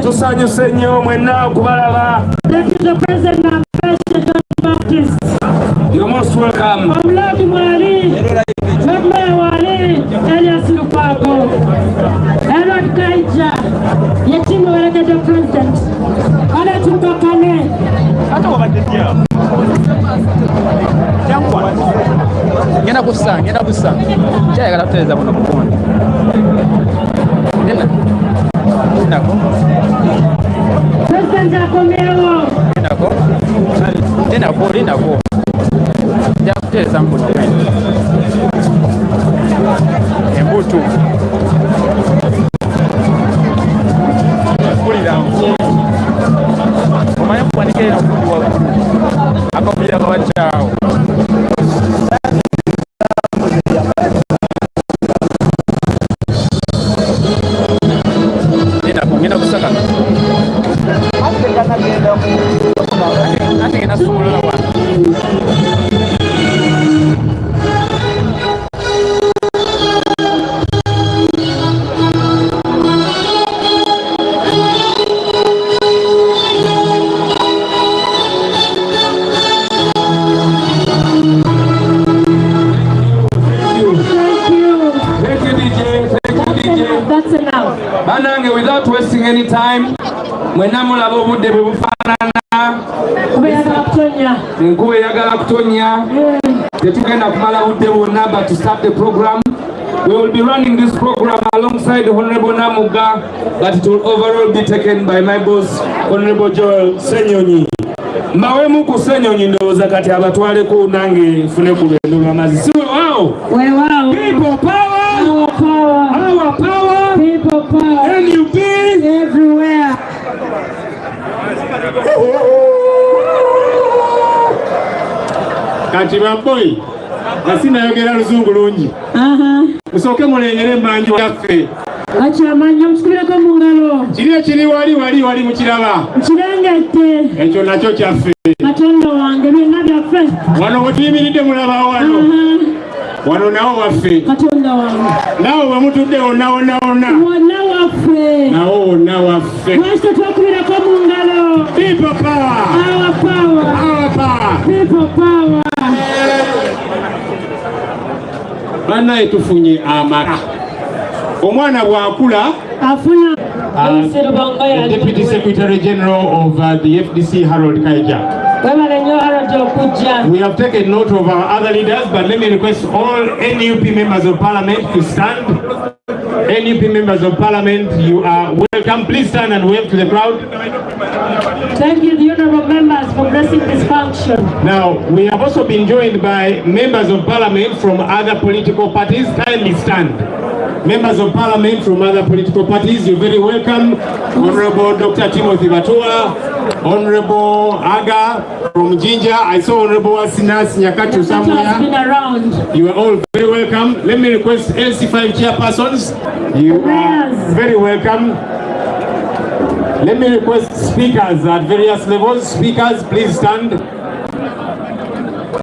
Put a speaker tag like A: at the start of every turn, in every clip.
A: Tusanyuse nnyo mwenna okubalaba.
B: Deputy President and President John Baptist.
A: You're most welcome.
B: Omuladi mwali. Mwe wali. Elias Lukwago. Herod Kaija. Yetimu welegede President. Kale tukakane.
C: Hata wabatetia. Jangwa. Ngenda kusa. Chaya kala tutaweza kuna kuona. Nako.
B: President akomeo.
C: Nako. Ya tutaweza kuna. Embutu. Omanya kuwanikira okundi waggulu akakubira kabajjaawo ngenda kusaka ate ngenda sumulula wa
A: Banange, without wasting any time, mwena mulaba obudde bwe bufaanana enkuba eyagala kutonya tetugenda kumala budde bwonna, but to start the program we will be running this program alongside Honorable Namuga, but it will overall be taken by my boss Honorable Joel Senyonyi. Mbawemu ku Senyonyi ndowooza kati abatwaleko nange nfune ku lwendo lw'amazzi. Si wow! People power! Our power!
B: People power.
A: NUP!
B: Everywhere.
D: Kati baboyi asina yogera luzungu lungi. Musooke mulengere embanjo yaffe.
B: Kati amannya musikireko mu ngalo.
D: Kiri wali mukiraba.
B: Kirengette.
D: Ekyo nakyo kyaffe.
B: Katonda wange byonna byaffe.
D: Wano we tuyimiridde mulaba wano. Wano nawo waffe.
B: Katonda wange.
D: Nawo we mutudde wonna.
B: Wonna waffe.
D: Nawo wonna waffe.
B: Lwaki twakubirako mu ngalo?
D: People power.
B: Our power. People power.
D: Bannaye tufunye amara. Omwana bw'akula
B: afuna
D: the Deputy Secretary General of the FDC, Harold Kaija. We have taken note of our other leaders, but let me request all NUP members of Parliament to stand. NUP members of Parliament, you are welcome. Please stand and wave to the crowd.
B: Thank you, the honorable members, for blessing this function.
D: Now, we have also been joined by members of Parliament from other political parties. Kindly stand. Members of Parliament from other political parties, you're very welcome. Honorable Dr. Timothy Batua, Honorable Aga from Jinja. I saw Honorable Asinas Nyakatu somewhere.
B: Has been around.
D: You are all very welcome. Let me request LC5 chairpersons. You are very welcome. Let me request speakers at various levels. Speakers, please stand.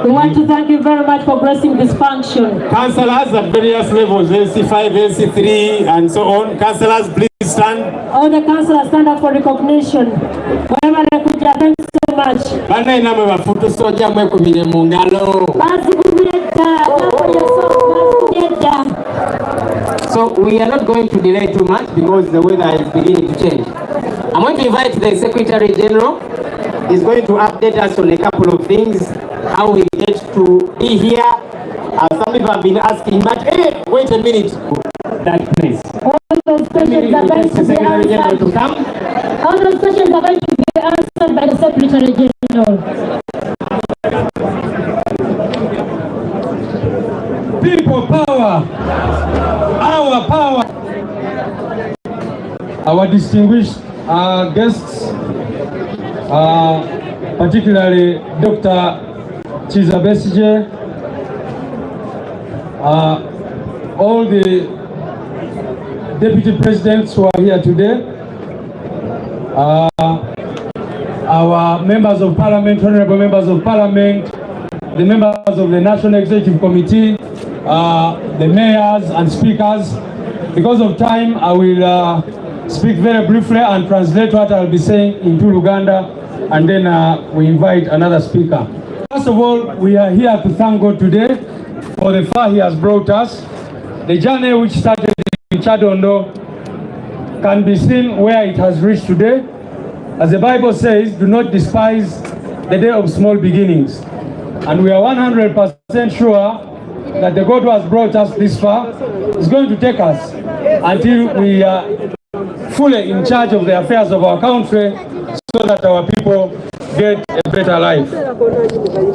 B: We want to thank you very much for blessing this function.
D: Councillors at various levels, LC5, LC3, and so on. Councillors, please stand.
B: All the councillors stand up for recognition. Wherever they could, thanks so much.
E: So we are not going to delay too much because the weather is beginning to change. I'm going to invite the Secretary General. He's going to update us on a couple of things, how we get to be here. Some people have been asking, but hey, wait a minute, that place.
B: All those questions are going to be answered.
E: To come.
B: All those questions are going to be answered by the Secretary General.
A: People power, our power. Our distinguished guests, particularly Dr. Chiza Besije, all the deputy presidents who are here today, our members of parliament, honorable members of parliament, the members of the National Executive Committee, the mayors and speakers. Because of time, I will speak very briefly and translate what I'll be saying into Luganda, and then we invite another speaker. First of all, we are here to thank God today for the far He has brought us. The journey which started in Chadondo can be seen where it has reached today. As the Bible says, do not despise the day of small beginnings. And we are 100% sure that the God who has brought us this far is going to take us until we are fully in charge of the affairs of our country, so that our people get a better life.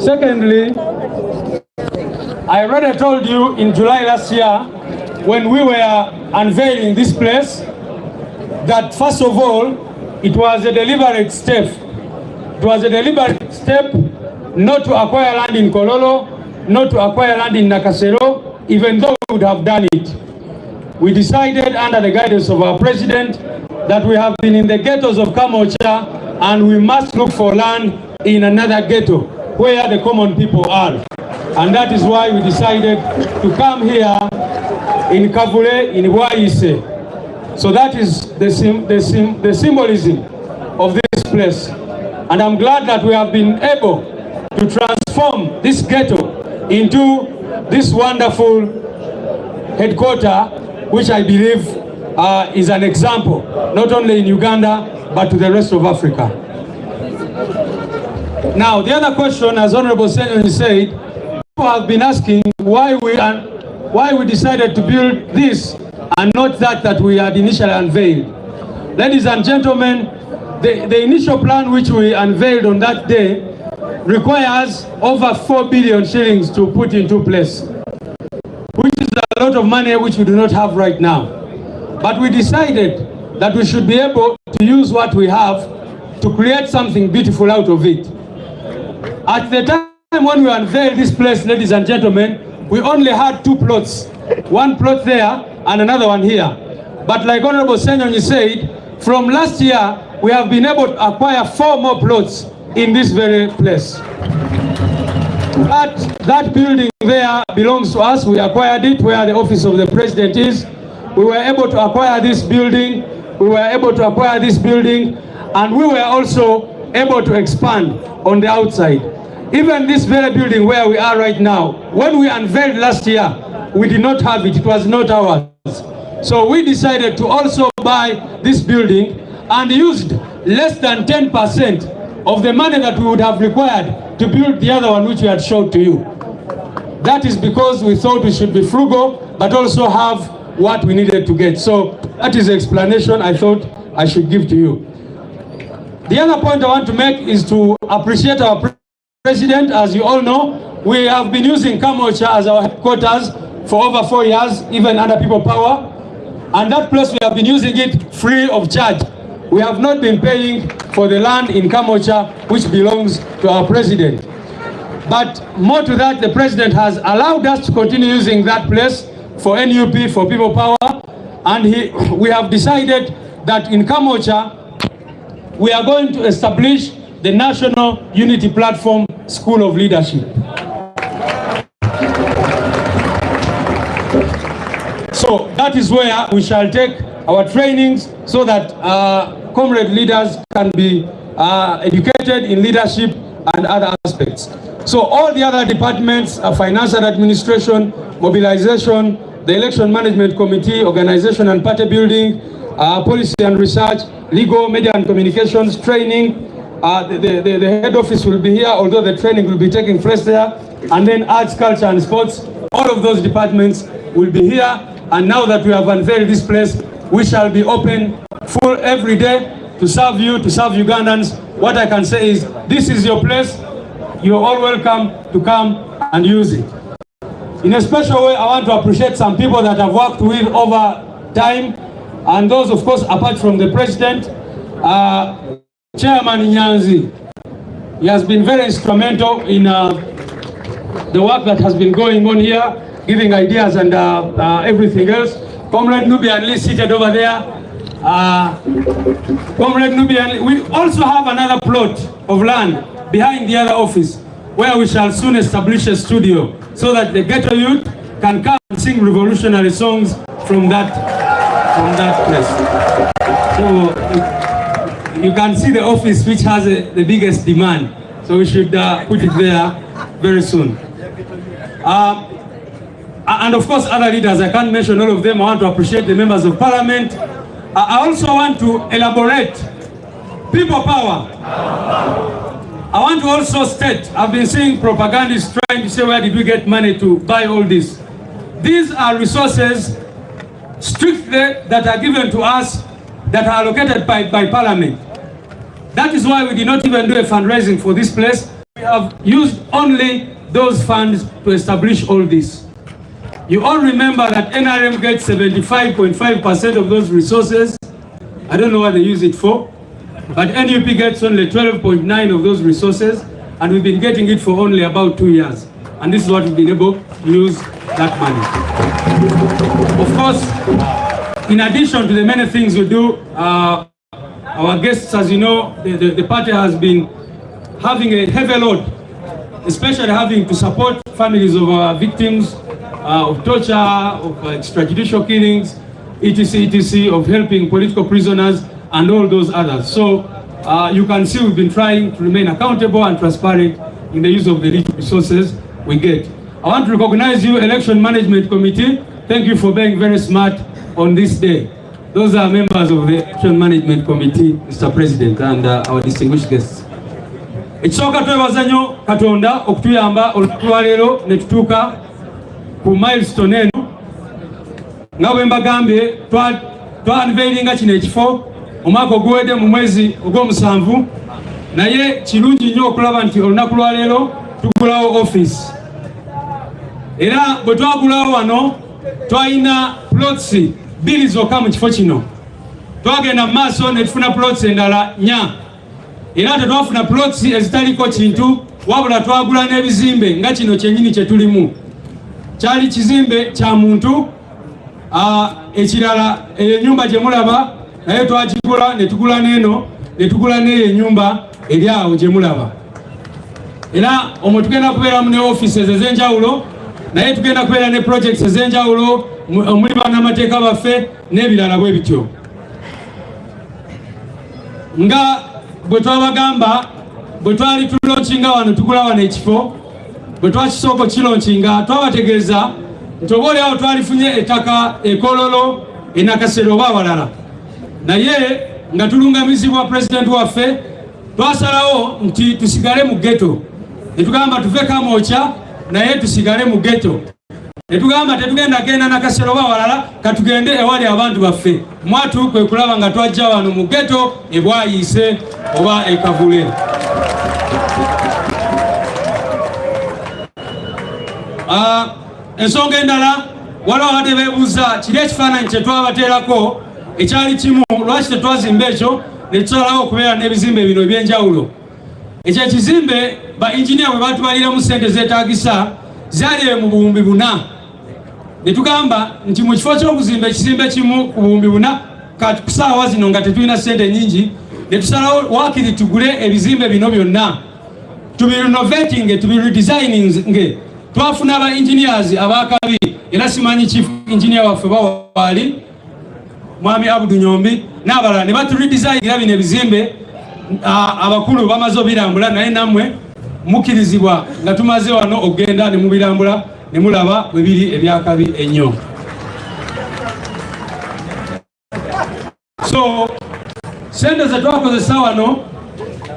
A: Secondly, I already told you in July last year, when we were unveiling this place, that first of all, it was a deliberate step. It was a deliberate step not to acquire land in Kololo, not to acquire land in Nakasero, even though we would have done it. We decided, under the guidance of our president, that we have been in the ghettos of Kamocha and we must look for land in another ghetto where the common people are. And that is why we decided to come here in Kavule, in Waise. So that is the symbolism of this place. And I'm glad that we have been able to transform this ghetto into this wonderful headquarters, which I believe is an example, not only in Uganda, but to the rest of Africa. Now, the other question, as Honorable Senator said, people have been asking why we decided to build this and not that we had initially unveiled. Ladies and gentlemen, the initial plan which we unveiled on that day requires over 4 billion shillings to put into place, which is a lot of money which we do not have right now. But we decided that we should be able to use what we have to create something beautiful out of it. At the time when we unveiled this place, ladies and gentlemen, we only had 2 plots. One plot there and another one here. But like Honorable Senyonyi said, from last year, we have been able to acquire 4 more plots in this very place. That building there belongs to us. We acquired it where the office of the president is. We were able to acquire this building. And we were also able to expand on the outside. Even this very building where we are right now, when we unveiled last year, we did not have it. It was not ours. So we decided to also buy this building and used less than 10% of the money that we would have required to build the other one which we had showed to you. That is because we thought we should be frugal, but also have what we needed to get. So that is the explanation I thought I should give to you. The other point I want to make is to appreciate our president. As you all know, we have been using Kamocha as our headquarters for over 4 years, even under People Power. And that place, we have been using it free of charge. We have not been paying for the land in Kamocha, which belongs to our president. But more to that, the president has allowed us to continue using that place for NUP, for People Power. And we have decided that in Kamocha, we are going to establish the National Unity Platform School of Leadership. So that is where we shall take our trainings so that comrade leaders can be educated in leadership and other aspects. So all the other departments, finance and administration, mobilization, the election management committee, organization and party building, policy and research, legal, media and communications, training, the head office will be here, although the training will be taking place there, and then arts, culture and sports, all of those departments will be here. And now that we have unveiled this place, we shall be open full every day to serve you, to serve Ugandans. What I can say is, this is your place. You're all welcome to come and use it. In a special way, I want to appreciate some people that I've worked with over time, and those, of course, apart from the president. Chairman Nyanzi, he has been very instrumental in the work that has been going on here, giving ideas and everything else. Comrade Nubian Lee seated over there. Comrade Nubian, we also have another plot of land behind the other office where we shall soon establish a studio so that the ghetto youth can come and sing revolutionary songs from that place. So you can see the office which has the biggest demand. So we should put it there very soon. And of course other leaders, I can't mention all of them. I want to appreciate the members of parliament. I also want to elaborate people power. I want to also state, I've been seeing propagandists trying to say, where did we get money to buy all this? These are resources strictly that are given to us, that are allocated by parliament. That is why we did not even do a fundraising for this place. We have used only those funds to establish all this. You all remember that NRM gets 75.5% of those resources. I don't know what they use it for, but NUP gets only 12.9% of those resources, and we've been getting it for only about 2 years. And this is what we've been able to use that money. Of course, in addition to the many things we do, our guests, as you know, the party has been having a heavy load, especially having to support families of our victims of torture, of extrajudicial killings, etc., of helping political prisoners and all those others. So you can see we've been trying to remain accountable and transparent in the use of the resources we get. I want to recognize you, Election Management Committee. Thank you for being very smart on this day. Those are members of the Election Management Committee, Mr. President, and our distinguished guests. Ekisooka twebaza nnyo Katonda okutuyamba olunaku leero ne tutuuka ku milestone eno. Nga bwe mbagambye twa-unveilinga kino ekifo omwaka oguwedde mu mwezi ogw'omusanvu, naye kirungi nnyo okulaba nti olunaku lwa leero tugulawo office. Era bwe twagulawo wano twalina plots 2 zokka mu kifo kino. Twagenda mu maaso ne tufuna plots endala 4. Era tetwafuna plots ezitaliko kintu, wabula twagula n'ebizimbe nga kino kyennyini kye tulimu. Kyali kizimbe kya muntu, ekirala ennyumba gye mulaba naye twagigula ne tugula n'eno, ne tugula n'eyo ennyumba eri awo gye mulaba. Era omwo tugenda kubeeramu ne offices ez'enjawulo, naye tugenda kubeera ne projects ez'enjawulo omuli bannamateeka baffe n'ebirala bwe bityo. Nga bwe twabagamba, bwe twali tulonkinga wano tugula wano ekifo, bwe twakisooka kilonkinga twabategeeza nti oboolyawo twalifunye ettaka ekololo enakasero oba abalala, naye nga tulungamizibwa pulezidenti waffe twasalawo nti tusigale mu ghetto. Ne tugamba tuve Kamwokya naye tusigale mu ghetto. Ne tugamba tetugenda genda nakasero oba abalala, katugende ewali abantu baffe. Mwatu kwe kulaba nga twajja wano mu ghetto e Bwayiise oba e Kavule. Ensonga endala, waliwo abadde beebuuza kiri ekifaananyi kye twabateerako ekyali kimu, lwaki tetwazimba ekyo ne tusalawo okubeera n'ebizimbe bino eby'enjawulo. Ekyo ekizimbe ba engineer bwe batubaliramu ssente zeetaagisa zaali mu buwumbi 4. Ne tugamba nti mu kifo ky'okuzimba ekizimbe kimu ku buwumbi 4 kati ku ssaawa zino nga tetulina ssente nnyingi, ne tusalawo waakiri tugule ebizimbe bino byonna tubirenovating, tubiredesigning. Twafuna aba engineers abakabi, era simanyi chief engineer waffe bawali Mwami Abudu Nyombi n'abalala ne baturedesign bino ebizimbe. Abakulu bamaze obirambula, naye nammwe mukirizibwa nga tumaze wano ogenda ne mubirambula ne mulaba bwe biri ebyakabi ennyo. So sente ze twakozesa wano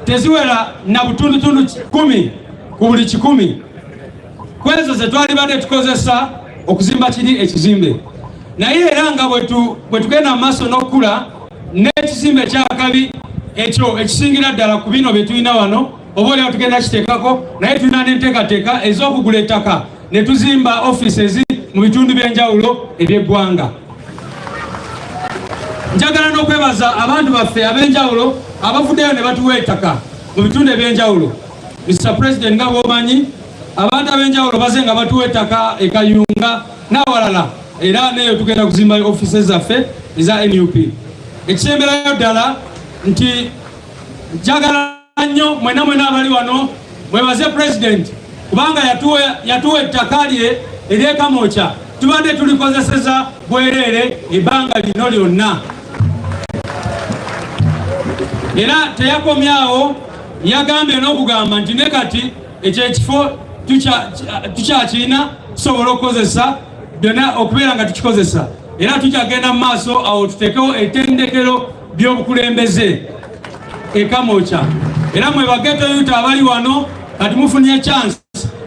A: teziwera na butundutundu 10 ku buli 100 kwezo ze twali badde tukozesa okuzimba kiri ekizimbe. Naye era nga bwe tugenda mu maaso n'okula n'ekizimbe kyakabi ekyo ekisingira ddala ku bino bye tulina wano, oboolyawo tugenda kiteekako, naye tulina n'enteekateeka ez'okugula ettaka ne tuzimba offices mu bitundu by'enjawulo eby'eggwanga. Njagala n'okwebaza abantu baffe ab'enjawulo abavuddeyo ne batuwa ettaka mu bitundu eby'enjawulo. Mr. President, nga bw'omanyi abantu ab'enjawulo baze nga batuwa ettaka e Kayunga n'awalala, era neyo tugenda kuzimba offices zaffe eza NUP. Ekisemberayo ddala nti njagala nnyo mwena abali wano mwebaze President kubanga yatuwa ettaka lye ery'e Kamwokya, tubadde tulikozeseza bwereere ebbanga lino lyonna. Era teyakomyawo yagambye n'okugamba nti ne kati ekyekifo tukyakirina tusobola okukozesa byonna okubeera nga tukikozesa era tukyagenda mu maaso awo tuteekewo ettendekero by'obukulembeze ekamooca era mwe bageto yuta abali wano kati mufunye chance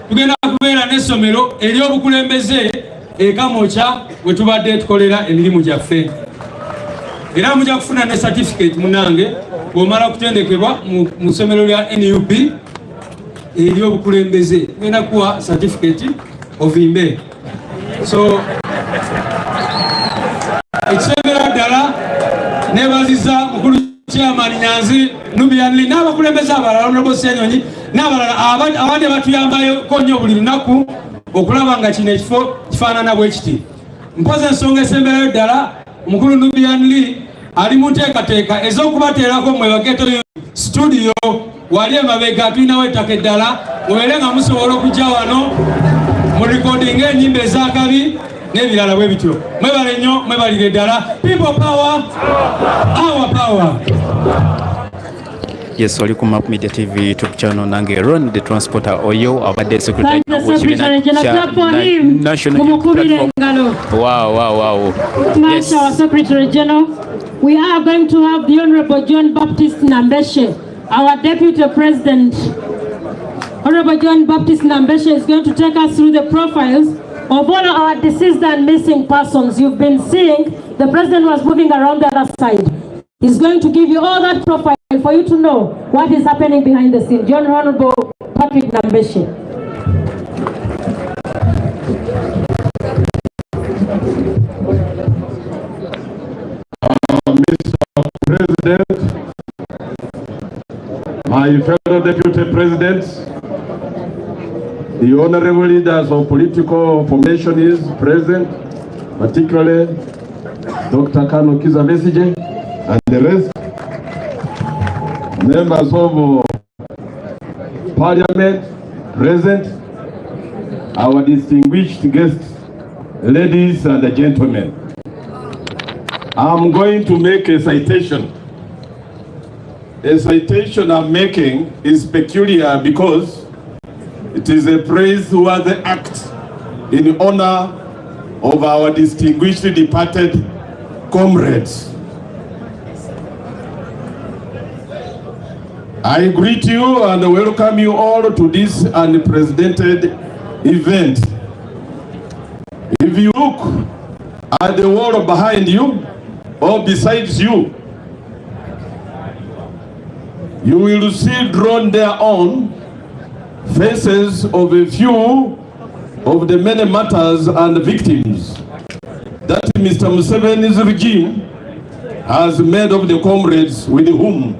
A: tugenda kubeera n'essomero ery'obukulembeze ekamooca we tubadde tukolera emirimu gyaffe era mujja kufuna ne certificate munange bw'omala kutendekebwa mu ssomero lya NUP ery'obukulembeze ngenda kuwa certificate of imbe so ekisembera ddala nebaziza mukulu chairman Nyanzi Nubianli n'abakulembeze abalala Honorable Senyonyi n'abalala abadde batuyambayo nnyo buli lunaku okulaba nga kino ekifo kifaanana bwe kiti mpoza ensonga esemberayo ddala omukulu Nubianli ali mu nteekateeka ez'okubateerako mwe bageto studio wali emabega tulinawo ettaka eddala mubeere nga musobola okujja wano mu recording ennyimba ez'akabi n'ebirala bwe bityo mwebale nnyo mwebalire ddala people power our power.
C: Yes, wali ku Map Media TV YouTube channel nange Ron the Transporter Oyo abadde secretary national platform. Wow.
B: Yes. Our Secretary General, we are going to have the Honorable John Baptist Nambeshe, our Deputy President. Honorable John Baptist Nambeshe is going to take us through the profiles of all our deceased and missing persons. You've been seeing the President was moving around the other side. He's going to give you all that profile for you to know what is happening behind the scene. John Honorable Patrick Nambeshe.
F: Mr. President, my fellow Deputy Presidents, the honorable leaders of political formations present, particularly Dr. Kano Kiza Besije and the rest, members of Parliament present, our distinguished guests, ladies and gentlemen. I'm going to make a citation. A citation I'm making is peculiar because it is a praiseworthy act in honor of our distinguished departed comrades. I greet you and welcome you all to this unprecedented event. If you look at the wall behind you or besides you, you will see drawn thereon faces of a few of the many martyrs and victims that Mr. Museveni's regime has made of the comrades with whom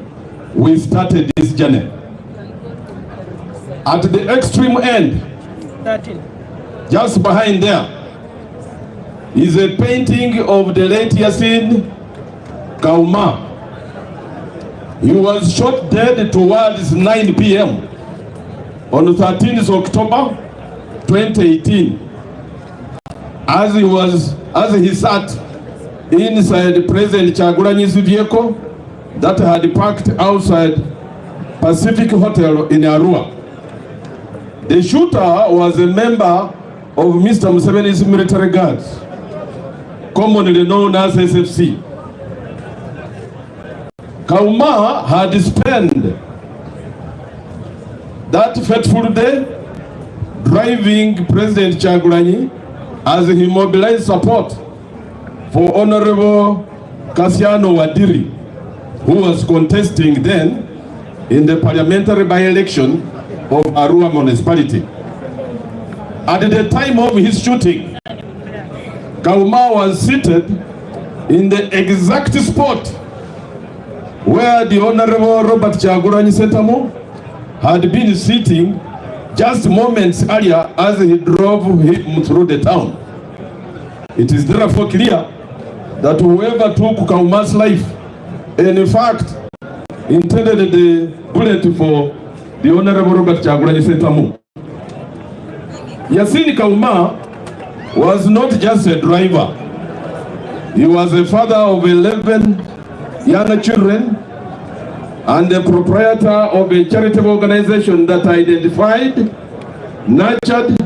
F: we started this journey. At the extreme end, 13. Just behind there, is a painting of the late Yasin Kauma. He was shot dead towards 9 p.m. on 13th October 2018 as he sat inside President Chagulanyi's vehicle that had parked outside Pacific Hotel in Arua. The shooter was a member of Mr. Museveni's military guards, commonly known as SFC. Kauma had spent that fateful day driving President Chagulanyi as he mobilized support for Honorable Kassiano Wadiri, who was contesting then in the parliamentary by-election of Arua municipality. At the time of his shooting, Kauma was seated in the exact spot where the Honorable Robert Chagulanyi Sentamu had been sitting just moments earlier as he drove him through the town. It is therefore clear that whoever took Kauma's life, and in fact, intended the bullet for the Honorable Robert Chagulanyi Sentamu. Yasin Kauma was not just a driver. He was a father of 11 young children and the proprietor of a charitable organization that identified, nurtured,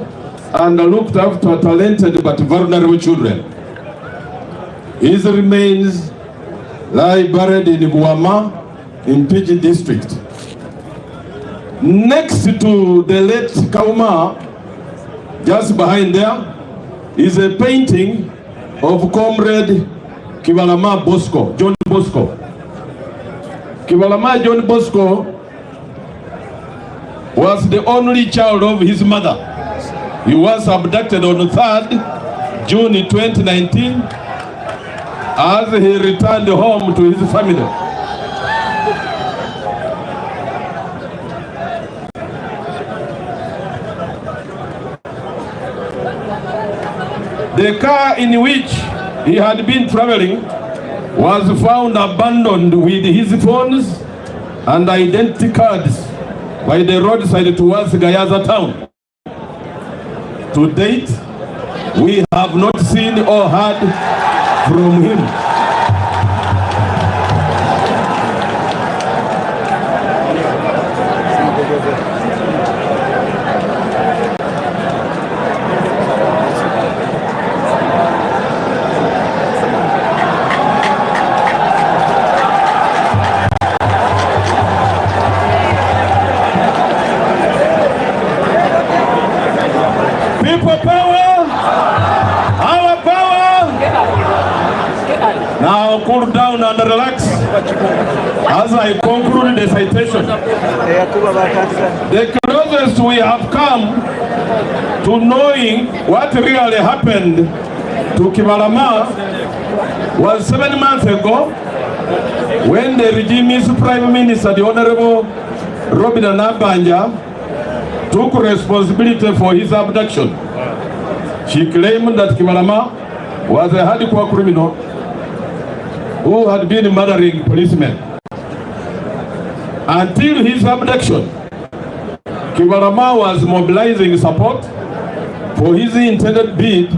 F: and looked after talented but vulnerable children. His remains lie buried in Buama in PG district. Next to the late Kauma, just behind there, is a painting of Comrade Kibalama Bosco, John Bosco. Kibalama John Bosco was the only child of his mother. He was abducted on 3rd June 2019 as he returned home to his family. The car in which he had been traveling was found abandoned with his phones and identity cards by the roadside towards Gayaza town. To date, we have not seen or heard from him. People power, our power. Now cool down and relax as I conclude the citation. The closest we have come to knowing what really happened to Kibalama was 7 months ago when the regime's Prime Minister, the Honorable Robin Anabanja, took responsibility for his abduction. She claimed that Kibalama was a hardcore criminal who had been murdering policemen. Until his abduction, Kibalama was mobilizing support for his intended bid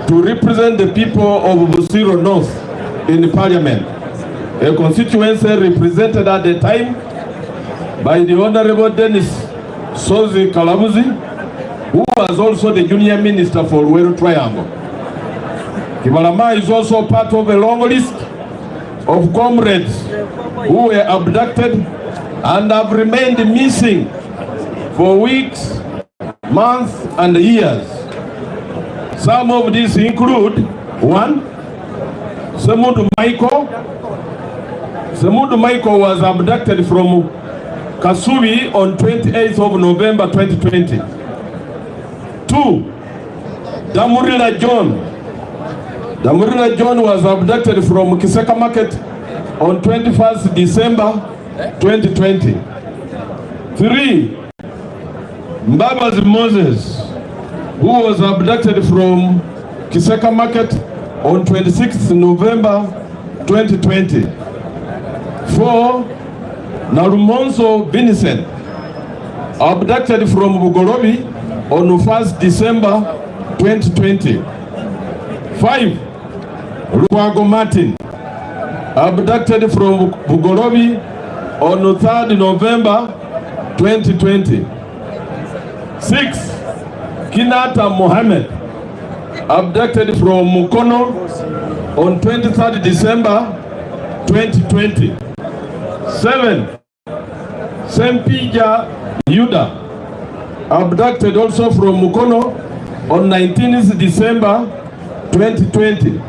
F: to represent the people of Busiro North in Parliament, a constituency represented at the time by the Honorable Dennis Sozi Kalabuzi, who was also the junior minister for Ruero Triangle. Kibalama is also part of a long list of comrades who were abducted and have remained missing for weeks, months, and years. Some of these include: 1. Semudu Michael. Semudu Michael was abducted from Kasubi on 28th of November 2020. 2. Damurila John. Damurila John was abducted from Kiseka Market on 21st December 2020. 3. Mbabas Moses, who was abducted from Kiseka Market on 26th November 2020. 4. Narumonso Vincent, abducted from Bugorobi on 1st December 2020. 5. Ruago Martin, abducted from Bugorobi on 3rd November 2020. 6. Kinata Mohammed, abducted from Mukono on 23rd December 2020. 7. Sempija Yuda, abducted also from Mukono on 19th December 2020.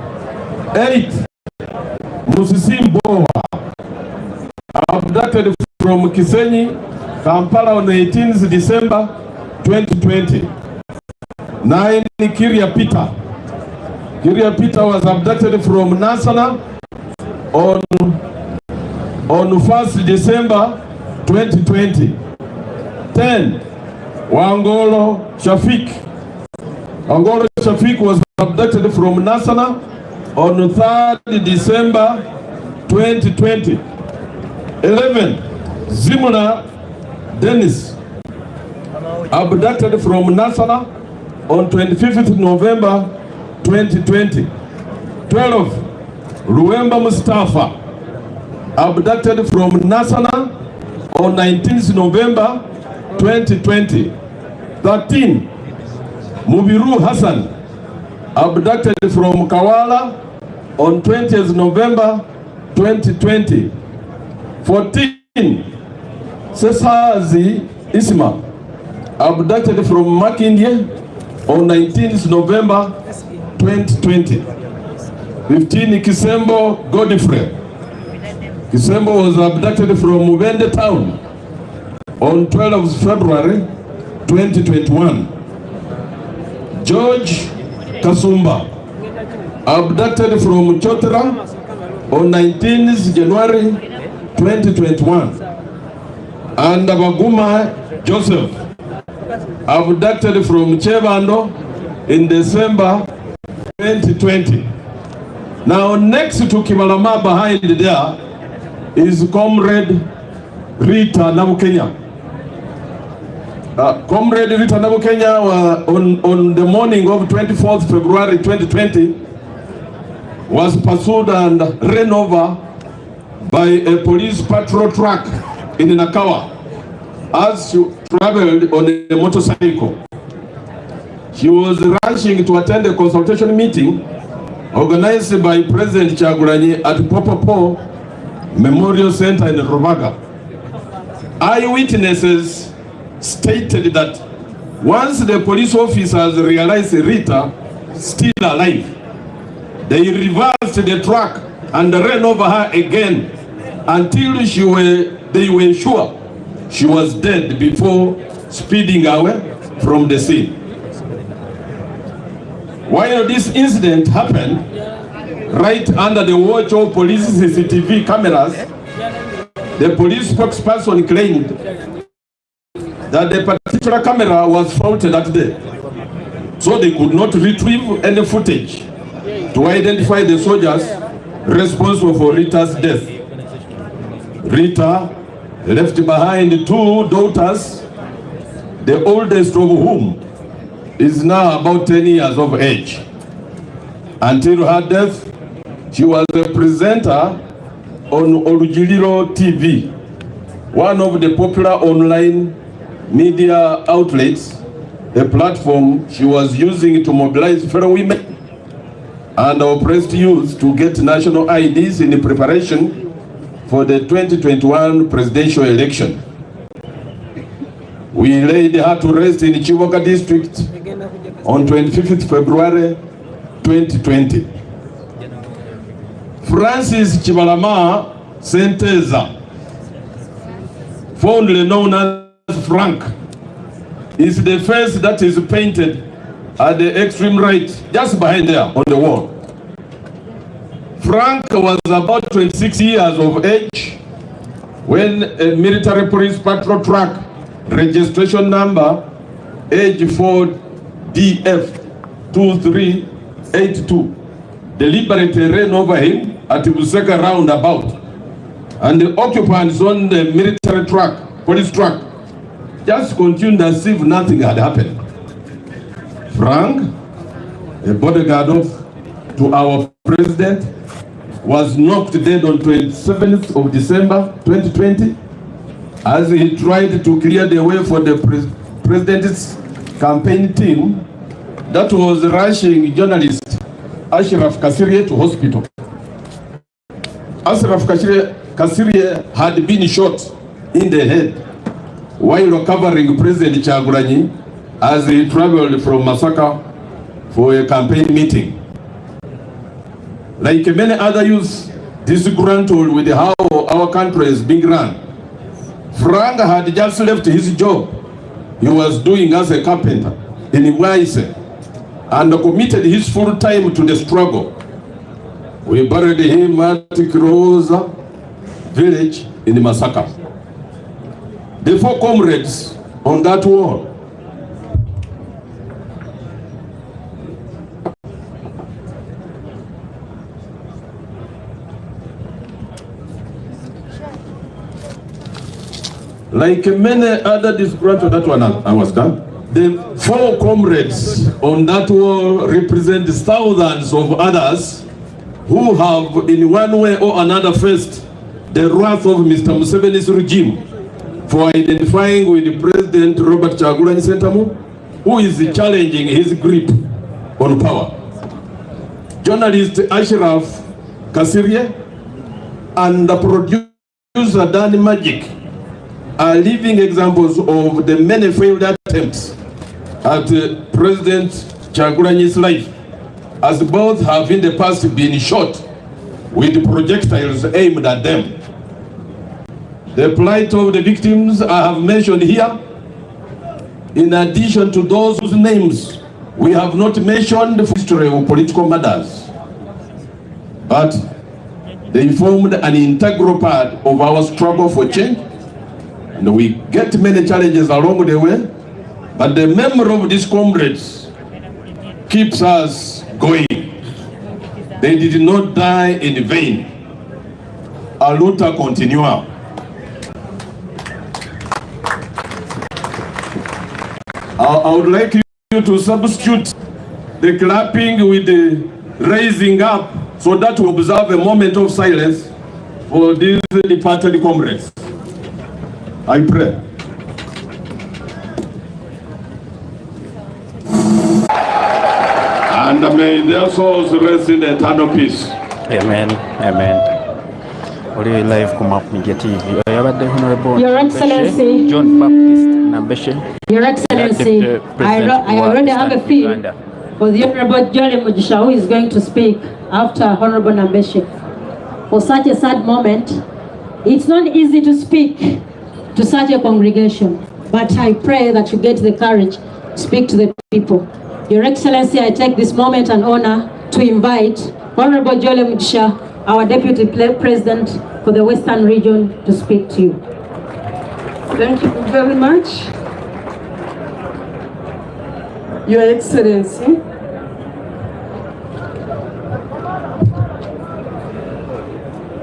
F: 8. Musisi Mbowa, abducted from Kisenyi, Kampala on 18th December 2020. 9. Kiria Peter. Kiria Peter was abducted from Nasana on 1st December 2020. 10. Wangolo Shafik. Wangolo Shafik was abducted from Nasana on 3rd December 2020. 11. Zimuna Dennis, abducted from Nasana on 25th November 2020. 12. Ruemba Mustafa, abducted from Nasana on 19th November 2020. 13. Mubiru Hassan, abducted from Kawala on 20th November 2020. 14. Sesazi Isma, abducted from Makindye on 19th November 2020. 15. Kisembo Godfrey. Kisembo was abducted from Mubende town on 12th February 2021. George Kasumba, abducted from Chotara on 19th January 2021. And Baguma Joseph, abducted from Chevando in December 2020. Now next to Kimalama behind there is Comrade Rita Nabukenya. Comrade Rita Nabukenya on the morning of 24th February 2020 was pursued and ran over by a police patrol truck in Nakawa as she traveled on a motorcycle. She was rushing to attend a consultation meeting organized by President Kyagulanyi at Popopo Memorial Center in Rubaga. Eyewitnesses stated that once the police officers realized Rita still alive, they reversed the truck and ran over her again until they were sure she was dead before speeding away from the scene. While this incident happened right under the watch of police CCTV cameras, the police spokesperson claimed that the particular camera was faulty that day, so they could not retrieve any footage to identify the soldiers responsible for Rita's death. Rita left behind 2 daughters, the oldest of whom is now about 10 years of age. Until her death, she was a presenter on Olujiliro TV, one of the popular online media outlets, a platform she was using to mobilize fellow women and oppressed youth to get national IDs in preparation for the 2021 presidential election. We laid her to rest in Chivoka district on 25th February 2020. Francis Chibalama Senteza, fondly known as Frank, is the face that is painted at the extreme right, just behind there on the wall. Frank was about 26 years of age when a military police patrol truck, registration number H4DF2382, deliberately ran over him at Buseka roundabout, and the occupants on the military truck, police truck, just continued as if nothing had happened. Frank, a bodyguard to our president, was knocked dead on 27th of December 2020 as he tried to clear the way for the president's campaign team that was rushing journalist Ashraf Kasirye to hospital. Ashraf Kasirye had been shot in the head while covering President Kyagulanyi as he traveled from Masaka for a campaign meeting. Like many other youths disgruntled with how our country is being run, Frank had just left his job he was doing as a carpenter in Iwaise and committed his full time to the struggle. We buried him at Kiroza village in Masaka. The 4 comrades on that wall, like many other disgruntled, that one I was done. The 4 comrades on that wall represent thousands of others who have in one way or another faced the wrath of Mr. Museveni's regime for identifying with President Robert Kyagulanyi Ssentamu, who is challenging his grip on power. Journalist Ashraf Kasirye and the producer Danny Magic are living examples of the many failed attempts at President Kyagulanyi's life, as both have in the past been shot with projectiles aimed at them. The plight of the victims I have mentioned here, in addition to those whose names we have not mentioned for history of political matters, but they formed an integral part of our struggle for change, and we get many challenges along the way, but the memory of these comrades keeps us going. They did not die in vain. A luta continua. I would like you to substitute the clapping with the raising up, so that we observe a moment of silence for these departed comrades. I pray. And may their souls rest in eternal peace.
C: Amen. Amen. Oli live ku Map Media TV. Oyabadde Honorable
B: Your Excellency
C: John Baptist Nambeshe.
B: Your Excellency, I already have a feel for the Honorable Jolly Mugisha, who is going to speak after Honorable Nambeshe. For such a sad moment, it's not easy to speak to such a congregation, but I pray that you get the courage to speak to the people. Your Excellency, I take this moment and honor to invite Honorable Jolly Mugisha, our Deputy President for the Western Region, to speak to you.
G: Thank you very much. Your Excellency,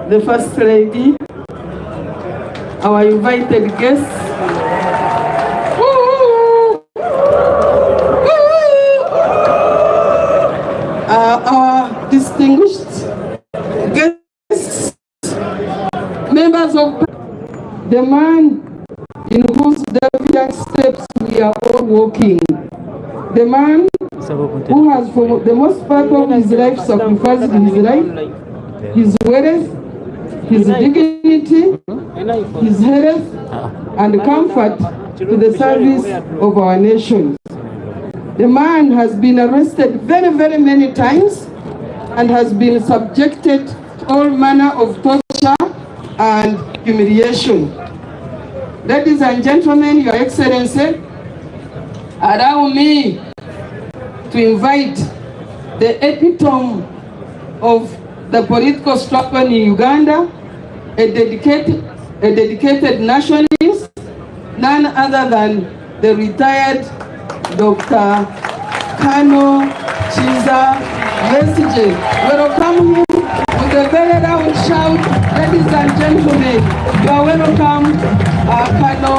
G: the First Lady, our invited guests, our distinguished guests, members of the man in whose deviant steps we are all walking, the man who has for the most part of his life sacrificed his life, his wealth, his dignity, his health and comfort to the service of our nation. The man has been arrested very, very many times and has been subjected to all manner of torture and humiliation. Ladies and gentlemen, Your Excellency, allow me to invite the epitome of the political struggle in Uganda, a dedicated nationalist, none other than the retired Dr. Kano Chiza Besigye. Welcome him with a very loud shout, ladies and gentlemen. You are welcome, Kano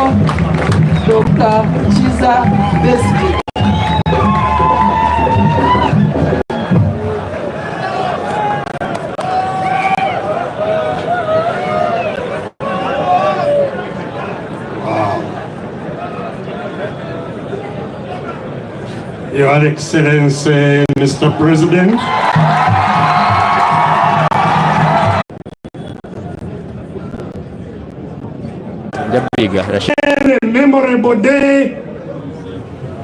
G: Dr. Chiza Besigye.
D: Your Excellency, Mr. President, a memorable day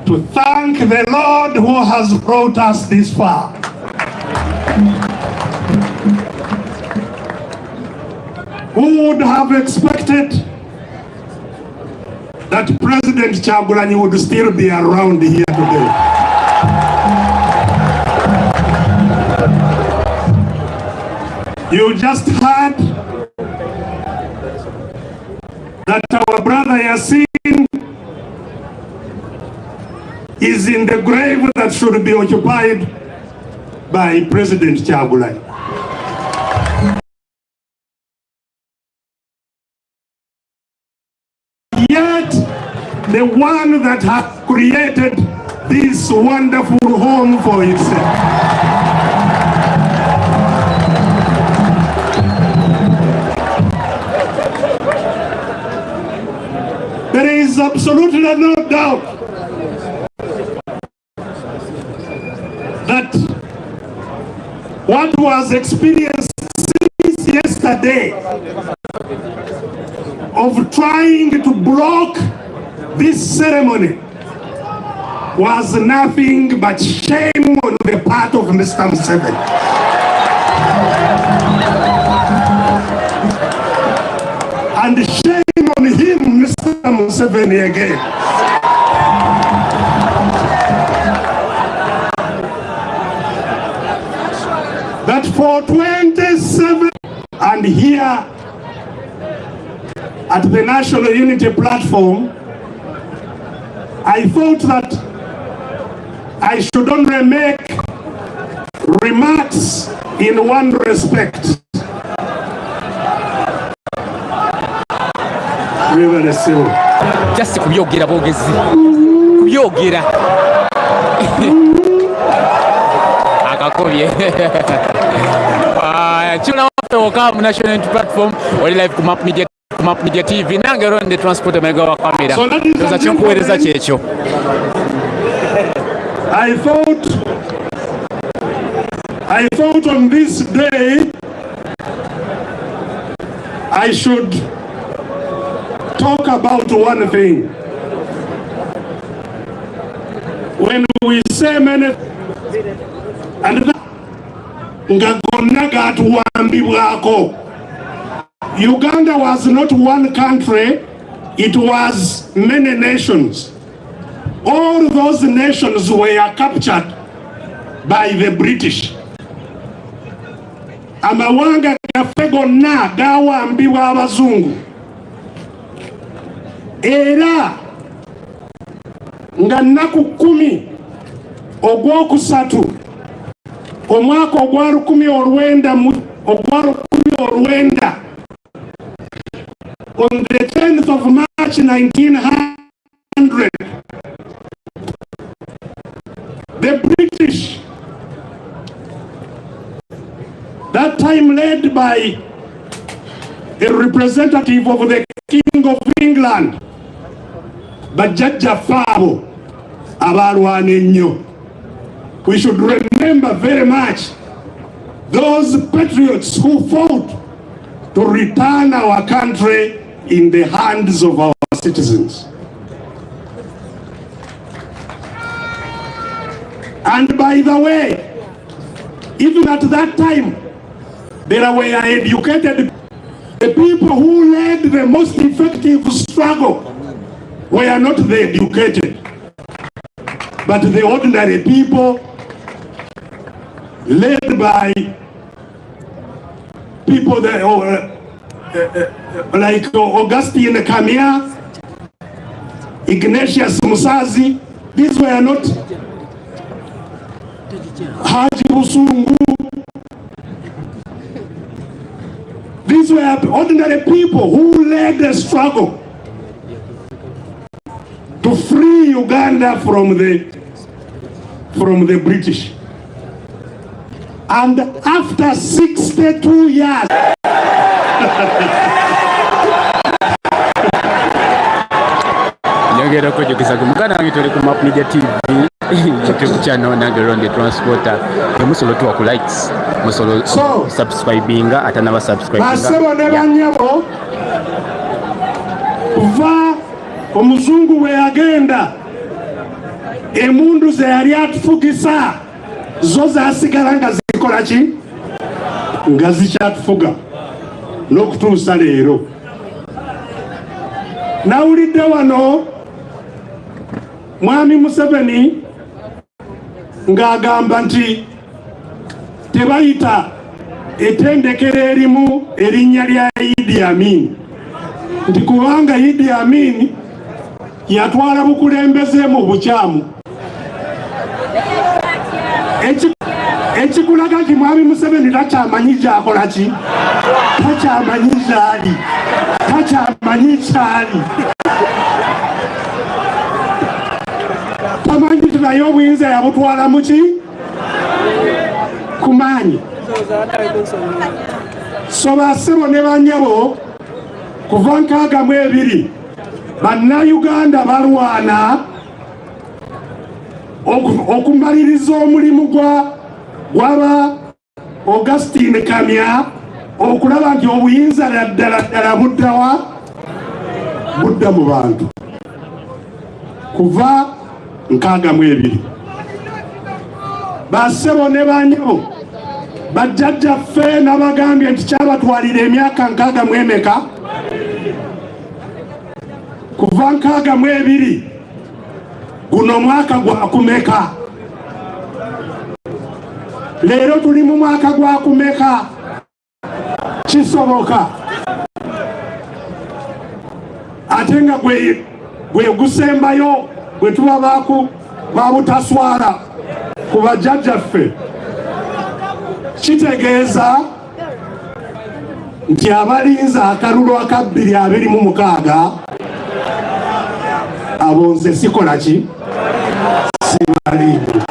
D: to thank the Lord who has brought us this far. Who would have expected that President Kyagulanyi would still be around here today? You just heard that our brother Yasin is in the grave that should be occupied by President Kyagulanyi. Yet, the one that has created this wonderful home for itself,
H: There is absolutely no doubt that what was experienced since yesterday of trying to block this ceremony was nothing but shame on the part of Mr. Museveni. And shame on him, Mr. Museveni, again. That for 27 and here at the National Unity Platform, I thought that I should only make remarks in one respect.
I: Just kubyogera bogezi. Kubyogera. Akakobye. Chuna welcome National Unity Platform or live kumap media TV nange ron the transport mega wa kamera. Doza chinkuwereza checho.
H: I thought on this day I should talk about one thing. When we say many and Uganda was not one country, it was many nations. All those nations were captured by the British. Amawanga gafegonna gawambibwa abazungu. Era nga nnaku 10 ogwokusatu omwaka ogwa 1990 on the 10th of March 1900, the British, that time led by a representative of the King of England, Bajajja Fabo abalwana ennyo. We should remember very much those patriots who fought to return our country in the hands of our citizens. And by the way, even at that time, there were educated. The people who led the most effective struggle were not the educated, but the ordinary people led by people that like Augustine Kamia, Ignatius Musazi. These were not Haji Busungu. These were ordinary people who led the struggle to free Uganda from the British. And after 62 years,
I: Nyongera ko jokisa kumukana ngitole ku Map Media TV YouTube channel nange ron the transporter emusolo tu ku likes musolo subscribinga atana ba subscribinga
H: basebo ne banyabo va omuzungu we agenda emundu ze yali atufugisa zo zasigala nga zikola ki nga zikyatufuga n'okutuusa leero. Nawulidde wano Mwami Museveni ng'agamba nti tebayita ettendekero erimu erinnya lya Idi Amin, nti kubanga Idi Amin yatwala bukulembeze mu bukyamu. Ekikulaga nti Mwami Museveni takyamanyi gy'akola ki, takyamanyi kyali, takyamanyi kyali. Tamanyi nti naye obuyinza yabutwala mu ki? Ku maanyi. So bassebo ne bannyabo kuva 62 bannayuganda balwana okumaliriza omulimu gw'aba Augustine Kamya okulaba nti obuyinza ddala budda mu bantu kuva 62 bassebo ne banyabo bajjajjaffe n'abagambye nti kyabatwalira emyaka 60 kuva 62 guno mwaka gwa kumeka leero tuli mu mwaka gwa kumeka kisoboka ate nga gwe gusembayo bwe tuba babutaswala ku bajjajjaffe kitegeeza nti abalinza akalulu aka 2026 abo nze sikola ki sibaliimu.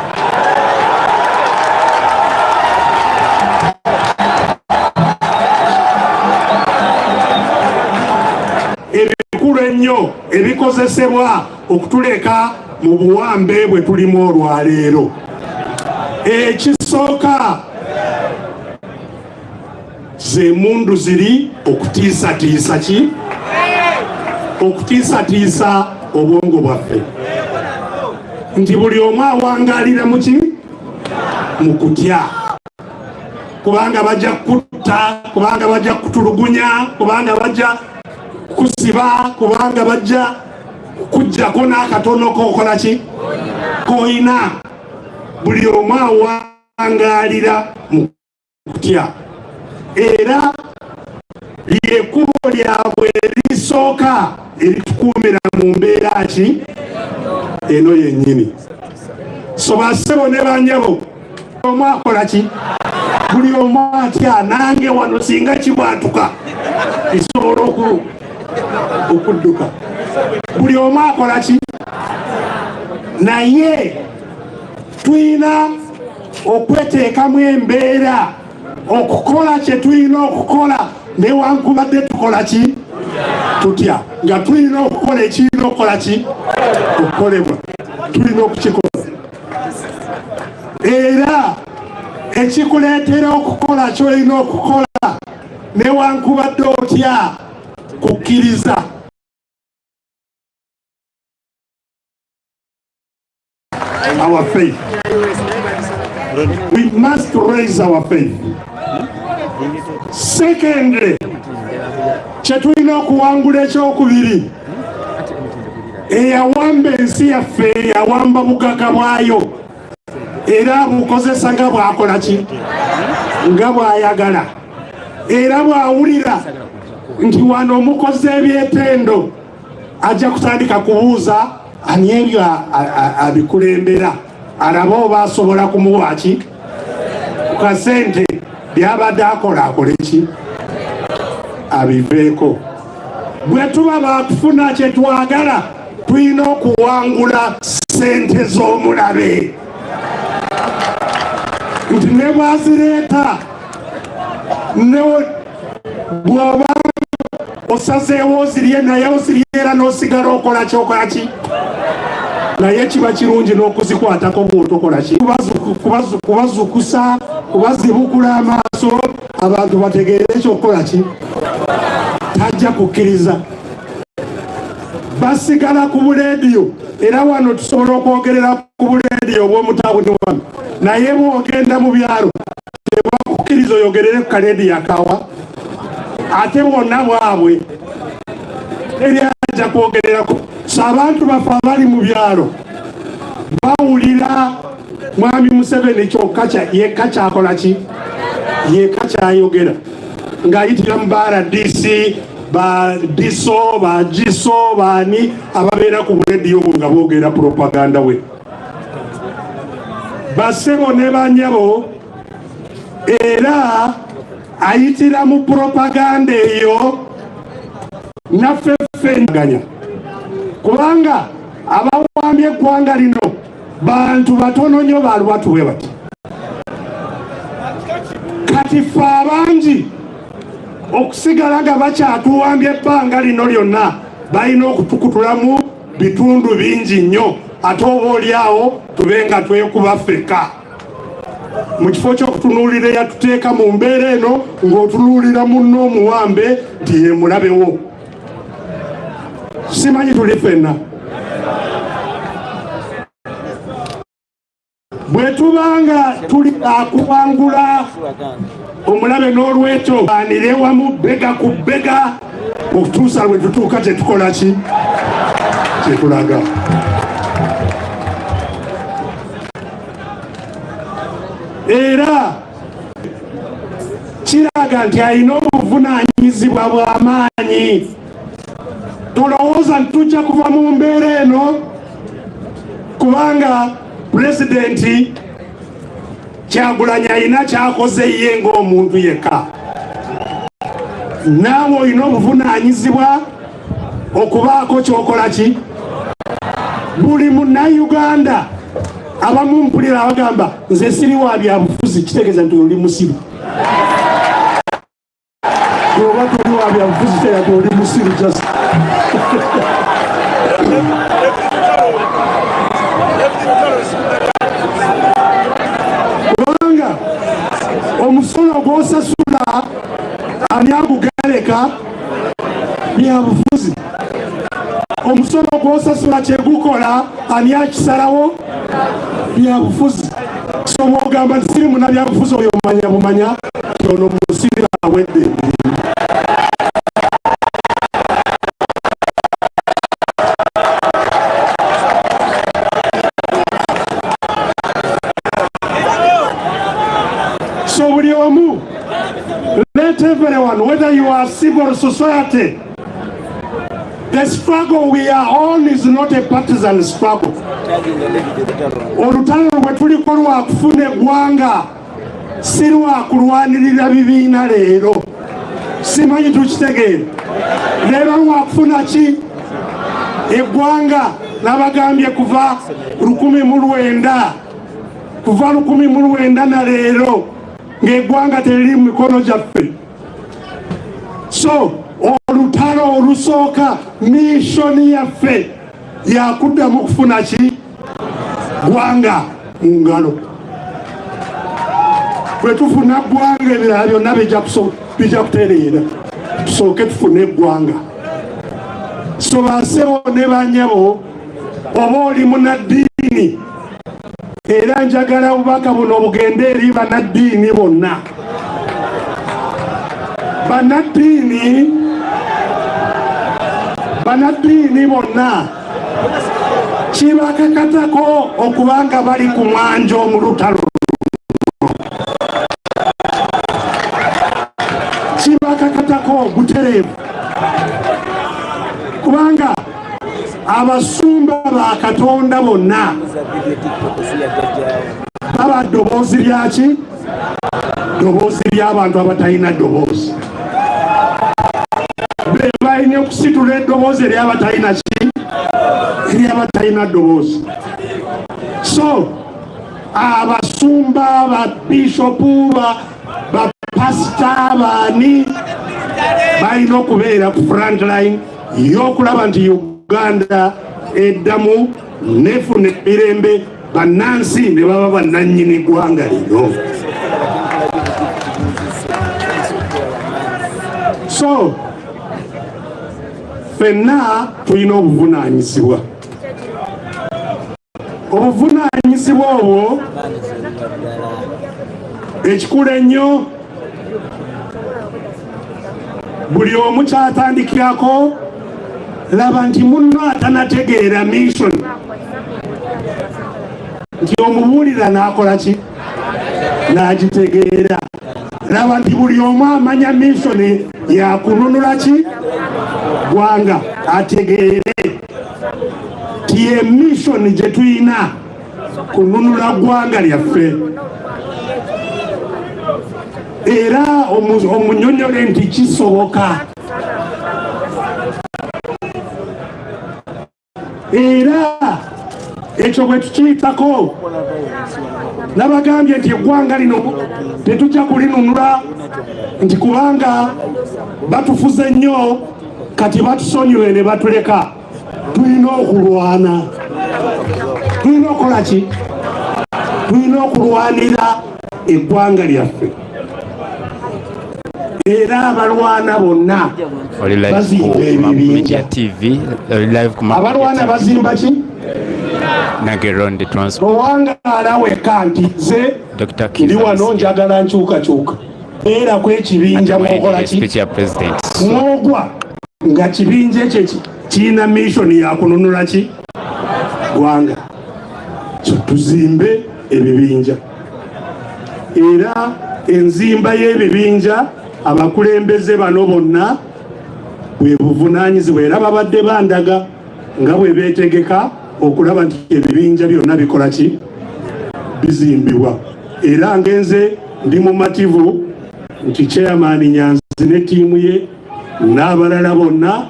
H: Ebikulu ennyo ebikozesebwa okutuleka mu buwambe bwe tulimu olwaleero. Ekisooka ze mundu ziri okutiisatiisa ki? Okutiisatiisa obwongo bwaffe nti buli omu awangalira mu ki? Mu kutya, kubanga bajja kutta, kubanga bajja kutulugunya, kubanga bajja kusiba, kubanga bajja kujjako n'akatono k'okola ki? Koyina. Buli omu awangalira mu kutya, era ly'ekkubo lyabwe erisooka eritukuumira mu mbeera ki? Eno yennyini. So bassebo ne banyabo omu akola ki? Buli omu atya, nange wano singa kibwatuka esobola okudduka. Buli omu akola ki? Naye tuyina okweteekamu embeera okukola kye tuyina okukola newankubadde tukola ki? Tutya. Nga tuyina okukola ekiyina okukola ki? Okukolebwa. Tuyina okukikola. Era ekikuleetera okukola ky'olina okukola newankubadde otya kukkiriza. Our faith. We must raise our faith. Secondly, kyetulina okuwangula ekyokubiri, eyawamba ensi yaffe, eyawamba bugagga bwayo, era bukozesa nga bwakola ki? Nga bwayagala, era bwawulira nti wano omukozi ebyetendo ajja kutandika kubuuza ani ebyo abikulembera, alaba oba asobola kumuwa ki? Ku kasente byabadde akola akole ki? Abiveeko. Bwe tuba bakufuna kye twagala, tulina okuwangula sente z'omulabe nti ne bwazireeta bw'oba osazeewo ozirye naye oziryeera n'osigala okola kyokola ki? Naye kiba kirungi n'okuzikwatako bw'otokola ki? Kubazukusa, kubazibukula amaaso, abantu bategeere ekyokukola ki? Tajja kukkiriza. Basigala ku buleediyo, era wano tusobola okwogerera ku buleediyo obw'omutabuni wano, naye bw'ogenda mu byalo tebakukkiriza oyogerere ku kaleediyo akawa, ate bwonna bwabwe eri ajja kwogererako. So abantu baffe abali mu byalo bawulira mwami Museveni kyokka yekka kyakola ki? Yekka kyayogera ng'ayitira mu RDC, ba diso, ba jiso, baani ababeera ku buleediyo nga boogera propaganda we. Bassebo ne banyabo, era ayitira mu propaganda eyo naffe ffenganya, kubanga abawambye eggwanga lino bantu batono nnyo balwatuwe bati. Kati ffe abangi okusigala nga bakyatuwambye ebbanga lino lyonna balina okutukutulamu bitundu bingi nnyo ate oba oliawo tubenga twekuba ffeka mu kifo ky'okutunuulira eyatuteeka mu mbeera eno ng'otunuulira munno omuwambe nti ye mulabewo. Simanyi tuli ffenna bwe tubanga tuli akuwangula omulabe n'olwekyo banire wamu bbega ku bbega okutuusa lwe tutuuka tetukola ki kyetulaga. Era kiraga nti alina obuvunaanyizibwa bw'amaanyi. Tulowooza nti tujja kuva mu mbeera eno kubanga pulezidenti Kyagulanyi alina kyakoze ye ng'omuntu yekka. Naawe olina obuvunaanyizibwa okubaako kyokola ki. Buli munnayuganda abamu mpulira abagamba nze siri wa byabufuzi, kitegeeza nti oli musiru. Oba toli wa byabufuzi kitegeeza nti oli musiru just. Kubanga omusolo gw'osasula ani agugaleka byabufuzi. Omusolo gw'osasula kyegukola ani akisalawo byabufuzi. So bw'ogamba nti siri munnabyabufuzi oyo omanya bumanya ono musiri awedde. So buli omu, let everyone, whether you are civil society, the struggle we are on is not a partisan struggle. Olutalo lwe tuliko lwa kufuna eggwanga, si lwa kulwanirira bibiina leero. Simanyi tukitegeera. Leero lwa kufuna ki? Eggwanga nabagambye kuva 1900. Kuva 1900 na leero ng'eggwanga teriri mu mikono gyaffe. So olutalo olusooka missoni yaffe yakuddamu kufuna ki? Ggwanga mu ngalo. Bwe tufuna ggwanga ebirala byonna bijja kutereera. Tusooke tufune eggwanga. So basewo ne banyabo oba oli munnaddiini era njagala obubaka buno bugende eri bannaddiini bonna. Bannaddiini bonna kibakakatako okubanga bali ku mwanjo mu lutalo. Kibakakatako butereevu kubanga abasumba ba Katonda bonna baba ddoboozi lyaki? Ddoboozi ly'abantu abatalina ddoboozi. Be balina okusitula eddoboozi ery'abatalina ki? Ery'abatalina ddoboozi. So abasumba, babishopu, bapasita, baani balina okubeera ku front line y'okulaba nti Uganda eddamu nefuna emirembe, bannansi ne baba bannannyini ggwanga lino. So ffenna tulina obuvunaanyizibwa. Obuvunaanyizibwa obwo ekikulu ennyo buli omu kyatandikirako laba nti munno atanategeera mission nti omubuulira n'akola ki? N'agitegeera. Laba nti buli omu amanya mission yakununula ki? Ggwanga. Ategeere ti ye mission gye tuyina kununula ggwanga lyaffe. Era omunyonyole nti kisoboka. Era ekyo bwe tukiyitako nabagambye nti eggwanga lino tetujja kulinunula nti kubanga batufuze nnyo kati batusonyiwe ne batuleka. Tulina okulwana. Tulina okukola ki? Tulina okulwanira eggwanga lyaffe. Era abalwana bonna bazimba ebibinja. Abalwana bazimba ki?
I: Nageronde Transport.
H: Owangaala wekka nti nze ndi wano njagala nkyukakyuka. Era kw'ekibinja mukola ki? Mwogwa nga kibinja ekyo kirina missoni ya kununula ki? Gwanga. So tuzimbe ebibinja. Era enzimba y'ebibinja abakulembeze bano bonna bwe buvunaanyizibwa era babadde bandaga nga bwe beetegeka okulaba nti ebibinja byonna bikola ki? Bizimbibwa. Era ngenze ndi mumativu nti chairman Nyanzi ne ttiimu ye n'abalala bonna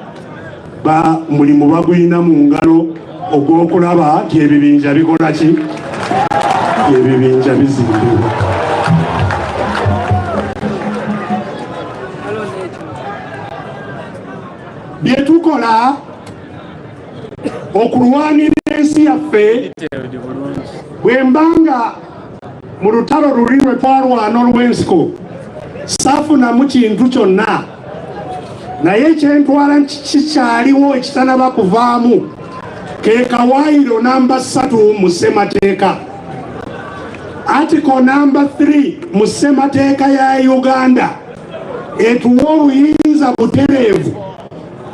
H: mulimu bagulina mu ngalo ogw'okulaba nti ebibinja bikola ki? Ebibinja bizimbibwa. Bye tukola okulwanira ensi yaffe bwe mbanga mu lutalo luli lwe twalwana olw'ensiko saafunamu kintu kyonna, naye ekyentwala kikyaliwo ekitanaba kuvaamu ke kawaayiro namba 3 mu ssemateeka, article namba 3 mu ssemateeka ya Uganda etuwa obuyinza butereevu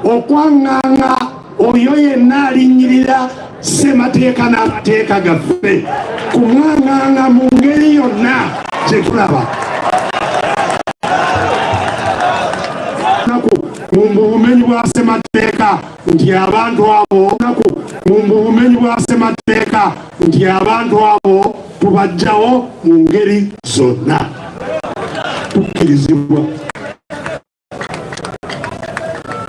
H: okwaŋŋaŋŋa oyo yenna alinnyirira ssemateeka n'amateeka gaffe kumwaŋŋaŋŋa mu ngeri yonna gye tulaba. Mu bumenyi bwa ssemateeka nti abantu abo mu bumenyi bwa ssemateeka nti abantu abo tubajjawo mu ngeri zonna tukkirizibwa.